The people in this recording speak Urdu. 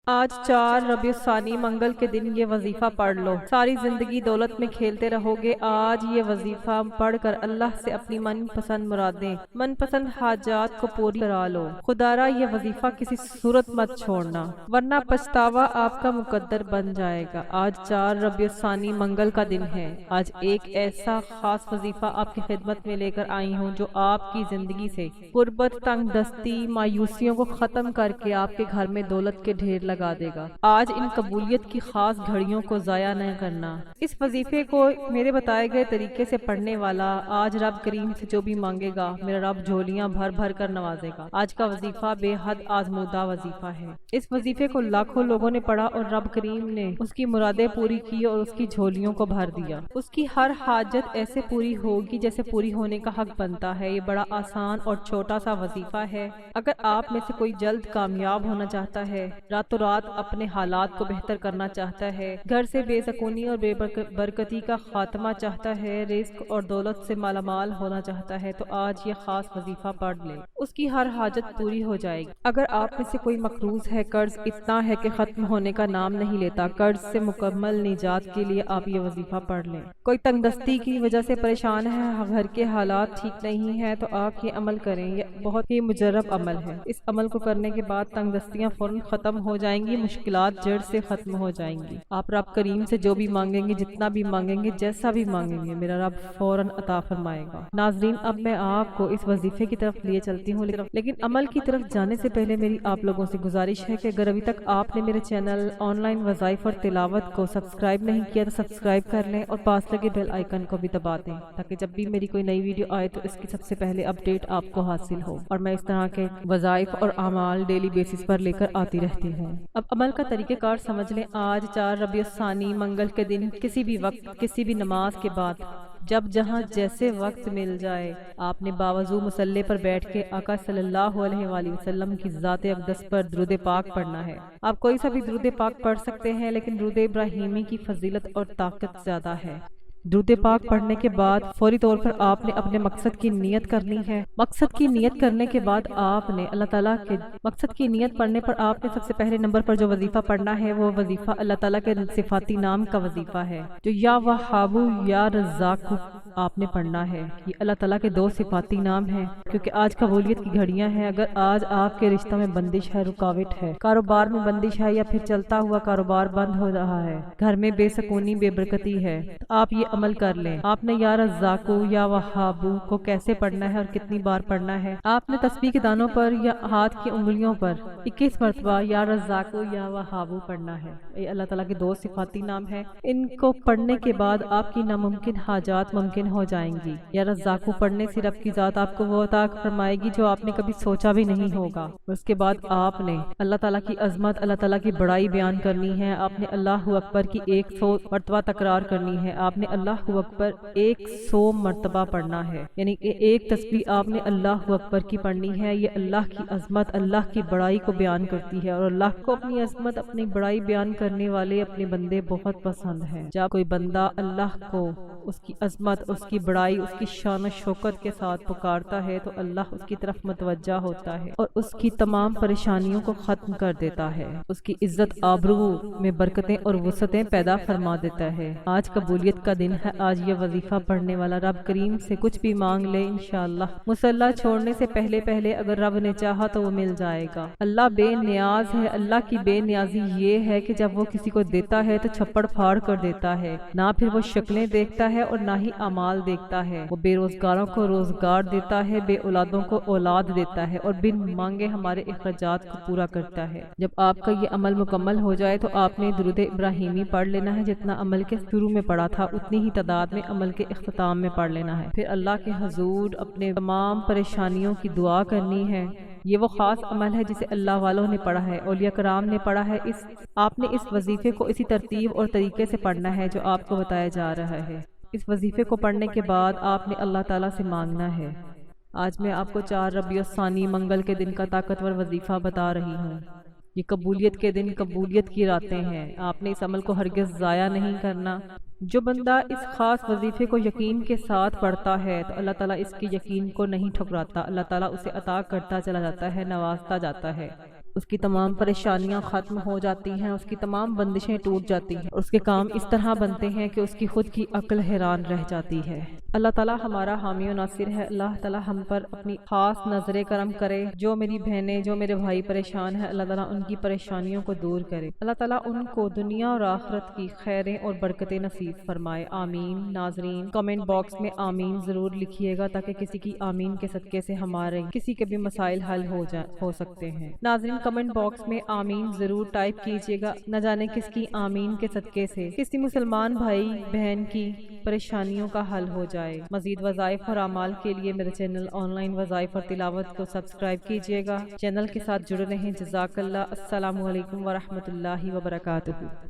آج 4 ربیع الثانی منگل کے دن یہ وظیفہ پڑھ لو، ساری زندگی دولت میں کھیلتے رہو گے۔ آج یہ وظیفہ پڑھ کر اللہ سے اپنی من پسند مرادیں، من پسند حاجات کو پوری کرا لو۔ خدارا یہ وظیفہ کسی صورت مت چھوڑنا، ورنہ پچھتاوا آپ کا مقدر بن جائے گا۔ آج 4 ربیع الثانی منگل کا دن ہے۔ آج ایک ایسا خاص وظیفہ آپ کی خدمت میں لے کر آئی ہوں جو آپ کی زندگی سے غربت، تنگ دستی، مایوسیوں کو ختم کر کے آپ کے گھر میں دولت کے ڈھیر لگا دے گا۔ آج ان قبولیت کی خاص گھڑیوں کو ضائع نہ کرنا۔ اس وظیفے کو میرے بتائے گئے طریقے سے پڑھنے والا آج رب کریم سے جو بھی مانگے گا، میرا رب جھولیاں بھر بھر کر نوازے گا۔ آج کا وظیفہ بے حد آزمودہ وظیفہ ہے۔ اس وظیفے کو لاکھوں لوگوں نے پڑھا اور رب کریم نے اس کی مرادیں پوری کی اور اس کی جھولیوں کو بھر دیا۔ اس کی ہر حاجت ایسے پوری ہوگی جیسے پوری ہونے کا حق بنتا ہے۔ یہ بڑا آسان اور چھوٹا سا وظیفہ ہے۔ اگر آپ میں سے کوئی جلد کامیاب ہونا چاہتا ہے، راتوں رات اپنے حالات کو بہتر کرنا چاہتا ہے، گھر سے بے سکونی اور بے برکتی کا خاتمہ چاہتا ہے، رزق اور دولت سے مالا مال ہونا چاہتا ہے، تو آج یہ خاص وظیفہ پڑھ لے، اس کی ہر حاجت پوری ہو جائے گی۔ اگر آپ میں سے کوئی مقروض ہے، قرض اتنا ہے کہ ختم ہونے کا نام نہیں لیتا، قرض سے مکمل نجات کے لیے آپ یہ وظیفہ پڑھ لیں۔ کوئی تنگ دستی کی وجہ سے پریشان ہے، گھر کے حالات ٹھیک نہیں ہے، تو آپ یہ عمل کریں۔ یہ بہت ہی مجرب عمل ہے۔ اس عمل کو کرنے کے بعد تنگ دستیاں فوراً ختم ہو جائیں گی، مشکلات جڑ سے ختم ہو جائیں گی۔ آپ رب کریم سے جو بھی مانگیں گے، جتنا بھی مانگیں گے، جیسا بھی مانگیں گے، میرا رب فوراً عطا فرمائے گا۔ ناظرین، اب میں آپ کو اس وظیفے کی طرف لیے چلتی ہوں، لیکن عمل کی طرف جانے سے پہلے میری آپ لوگوں سے گزارش ہے کہ اگر ابھی تک آپ نے میرے چینل آن لائن وظائف اور تلاوت کو سبسکرائب نہیں کیا تو سبسکرائب کر لیں اور پاس لگے بیل آئیکن کو بھی دبا دیں، تاکہ جب بھی میری کوئی نئی ویڈیو آئے تو اس کی سب سے پہلے اپڈیٹ آپ کو حاصل ہو، اور میں اس طرح کے وظائف اور اعمال ڈیلی بیسس پر لے کر آتی رہتی ہوں۔ اب عمل کا طریقہ کار سمجھ لیں۔ آج 4 ربیع الثانی منگل کے دن کسی بھی وقت، کسی بھی نماز کے بعد، جب جہاں جیسے وقت مل جائے، آپ نے باوضو مصلی پر بیٹھ کے آقا صلی اللہ علیہ وآلہ وسلم کی ذات اقدس پر درود پاک پڑھنا ہے۔ آپ کوئی سا بھی درود پاک پڑھ سکتے ہیں، لیکن درود ابراہیمی کی فضیلت اور طاقت زیادہ ہے۔ درود پاک پڑھنے کے بعد فوری طور پر آپ نے اپنے مقصد کی نیت کرنی ہے۔ مقصد کی نیت کرنے کے بعد آپ نے اللہ تعالیٰ کے مقصد کی نیت پڑھنے پر آپ نے سب سے پہلے نمبر پر جو وظیفہ پڑھنا ہے، وہ وظیفہ اللہ تعالیٰ کے صفاتی نام کا وظیفہ ہے، جو یا وہابو یا رزاق آپ نے پڑھنا ہے۔ یہ اللہ تعالیٰ کے 2 صفاتی نام ہیں، کیونکہ آج قبولیت کی گھڑیاں ہیں۔ اگر آج آپ کے رشتہ میں بندش ہے، رکاوٹ ہے، کاروبار میں بندش ہے، یا پھر چلتا ہوا کاروبار بند ہو رہا ہے، گھر میں بے سکونی، بے برکتی ہے، تو آپ یہ عمل کر لیں۔ آپ نے یا رزاقو یا وہابو کو کیسے پڑھنا ہے اور کتنی بار پڑھنا ہے؟ آپ نے تسبیح کے دانوں پر یا ہاتھ کی انگلیوں پر 21 مرتبہ یا رزاقو یا وہابو پڑھنا ہے۔ یہ اللہ تعالیٰ کے 2 صفاتی نام ہیں۔ ان کو پڑھنے کے بعد آپ کی ناممکن حاجات ممکن ہو جائیں گی۔ یا رزاقو پڑھنے سے رب کی ذات آپ کو وہ عطا فرمائے گی جو آپ نے کبھی سوچا بھی نہیں ہوگا۔ اس کے بعد آپ نے اللہ تعالیٰ کی عظمت، اللہ تعالیٰ کی بڑائی بیان کرنی ہے۔ آپ نے اللہ اکبر کی 100 مرتبہ تکرار کرنی ہے۔ آپ نے اللہ اکبر 100 مرتبہ پڑھنا ہے، یعنی کہ ایک تسبیح آپ نے اللہ اکبر کی پڑھنی ہے۔ یہ اللہ کی عظمت، اللہ کی بڑائی کو بیان کرتی ہے، اور اللہ کو اپنی عظمت، اپنی بڑائی بیان کرنے والے اپنے بندے بہت پسند ہیں۔ جب کوئی بندہ اللہ کو اس کی عظمت، اس کی بڑائی، اس کی شان و شوکت کے ساتھ پکارتا ہے تو اللہ اس کی طرف متوجہ ہوتا ہے اور اس کی تمام پریشانیوں کو ختم کر دیتا ہے، اس کی عزت آبرو میں برکتیں اور وسعتیں پیدا فرما دیتا ہے۔ آج قبولیت کا دن ہے۔ آج یہ وظیفہ پڑھنے والا رب کریم سے کچھ بھی مانگ لے، انشاءاللہ مصلی چھوڑنے سے پہلے اگر رب نے چاہا تو وہ مل جائے گا۔ اللہ بے نیاز ہے۔ اللہ کی بے نیازی یہ ہے کہ جب وہ کسی کو دیتا ہے تو چھپڑ پھاڑ کر دیتا ہے، نہ پھر وہ شکلیں دیکھتا ہے اور نہ ہی اعمال دیکھتا ہے۔ وہ بے روزگاروں کو روزگار دیتا ہے، بے اولادوں کو اولاد دیتا ہے، اور بن مانگے ہمارے اخراجات کو پورا کرتا ہے۔ جب آپ کا یہ عمل مکمل ہو جائے تو آپ نے درود ابراہیمی پڑھ لینا ہے، جتنا عمل کے شروع میں پڑھا تھا اتنی ہی تعداد میں عمل کے اختتام میں پڑھ لینا ہے۔ پھر اللہ کے حضور اپنے تمام پریشانیوں کی دعا کرنی ہے۔ یہ وہ خاص عمل ہے جسے اللہ والوں نے پڑھا ہے، اولیاء کرام نے پڑھا ہے۔ آپ نے اس وظیفے کو اسی ترتیب اور طریقے سے پڑھنا ہے جو آپ کو بتایا جا رہا ہے۔ اس وظیفے کو پڑھنے کے بعد آپ نے اللہ تعالیٰ سے مانگنا ہے۔ آج میں آپ کو 4 ربیع الثانی منگل کے دن کا طاقتور وظیفہ بتا رہی ہوں۔ یہ قبولیت کے دن، قبولیت کی راتیں ہیں۔ آپ نے اس عمل کو ہرگز ضائع نہیں کرنا۔ جو بندہ اس خاص وظیفے کو یقین کے ساتھ پڑھتا ہے تو اللہ تعالیٰ اس کے یقین کو نہیں ٹھکراتا، اللہ تعالیٰ اسے عطا کرتا چلا جاتا ہے، نوازتا جاتا ہے۔ اس کی تمام پریشانیاں ختم ہو جاتی ہیں، اس کی تمام بندشیں ٹوٹ جاتی ہیں، اور اس کے کام اس طرح بنتے ہیں کہ اس کی خود کی عقل حیران رہ جاتی ہے۔ اللہ تعالیٰ ہمارا حامی و ناصر ہے۔ اللہ تعالیٰ ہم پر اپنی خاص نظر کرم کرے۔ جو میری بہنیں، جو میرے بھائی پریشان ہیں، اللہ تعالیٰ ان کی پریشانیوں کو دور کرے۔ اللہ تعالیٰ ان کو دنیا اور آخرت کی خیریں اور برکتیں نصیب فرمائے۔ آمین۔ ناظرین کمنٹ باکس میں آمین ضرور لکھیے گا تاکہ کسی کی آمین کے صدقے سے ہمارے کسی کے بھی مسائل حل ہو سکتے ہیں۔ ناظرین کمنٹ باکس میں آمین ضرور ٹائپ کیجیے گا، نہ جانے کس کی آمین کے صدقے سے کسی مسلمان بھائی بہن کی پریشانیوں کا حل ہو جائے۔ مزید وظائف اور اعمال کے لیے میرے چینل آن لائن وظائف اور تلاوت کو سبسکرائب کیجیے گا۔ چینل کے ساتھ جڑے رہیں۔ جزاک اللہ۔ السلام علیکم ورحمۃ اللہ وبرکاتہ۔